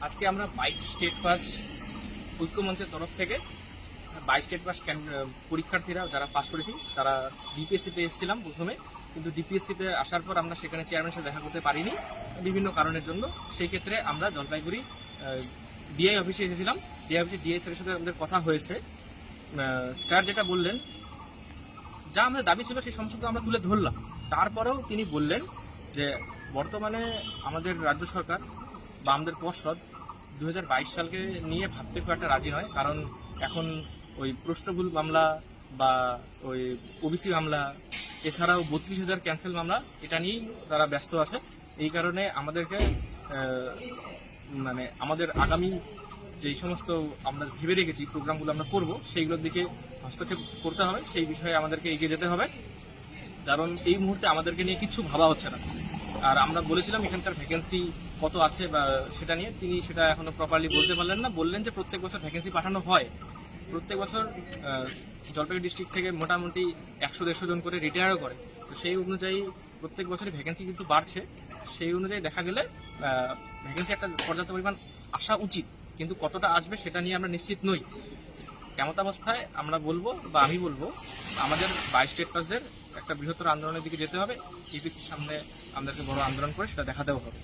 আজকে আমরা 22 state pass ঐক্য মঞ্চের তরফ থেকে 22 স্টেট পাস পরীক্ষার্থীরা যারা পাস করেছি তারা ডিপিএসসিতে এসেছিলাম প্রথমে, কিন্তু ডিপিএসসিতে আসার পর আমরা সেখানে চেয়ারম্যানের সাথে দেখা করতে পারিনি বিভিন্ন কারণের জন্য। সেই ক্ষেত্রে আমরা জলপাইগুড়ি ডিআই অফিসে এসেছিলাম। ডিআই অফিসে ডিআই স্যারের সাথে আমাদের কথা হয়েছে। স্যার যেটা বললেন, যা আমাদের দাবি ছিল সেই সমস্ত আমরা তুলে ধরলাম। তারপরেও তিনি বললেন যে বর্তমানে আমাদের রাজ্য সরকার বা আমাদের পর্ষদ 2022 সালকে নিয়ে ভাবতে খুব একটা রাজি নয়, কারণ এখন ওই প্রশ্নভুল মামলা বা ওই ওবিসি মামলা, এছাড়াও 32,000 ক্যান্সেল মামলা, এটা নিয়েই তারা ব্যস্ত আছে। এই কারণে আমাদেরকে আমাদের আগামী যেই সমস্ত আমরা ভেবে রেখেছি প্রোগ্রামগুলো আমরা করব, সেইগুলোর দিকে হস্তক্ষেপ করতে হবে, সেই বিষয়ে আমাদেরকে এগিয়ে যেতে হবে, কারণ এই মুহূর্তে আমাদেরকে নিয়ে কিছু ভাবা হচ্ছে না। আর আমরা বলেছিলাম এখানকার ভ্যাকেন্সি কত আছে বা সেটা নিয়ে, তিনি সেটা এখনো প্রপারলি বলতে পারলেন না। বললেন যে প্রত্যেক বছর ভ্যাকেন্সি পাঠানো হয়, প্রত্যেক বছর জলপাইগুড়ি ডিস্ট্রিক্ট থেকে মোটামুটি 100-150 জন করে রিটায়ারও করে। তো সেই অনুযায়ী প্রত্যেক বছরই ভ্যাকেন্সি কিন্তু বাড়ছে। সেই অনুযায়ী দেখা গেলে ভ্যাকেন্সি একটা পর্যাপ্ত পরিমাণ আসা উচিত, কিন্তু কতটা আসবে সেটা নিয়ে আমরা নিশ্চিত নই। এমতাবস্থায় আমরা বলবো বা আমি বলবো আমাদের 22 স্টেট পাসদের একটা বৃহত্তর আন্দোলনের দিকে যেতে হবে। ইপিসির সামনে আমাদেরকে বড় আন্দোলন করে সেটা দেখাতেও হবে।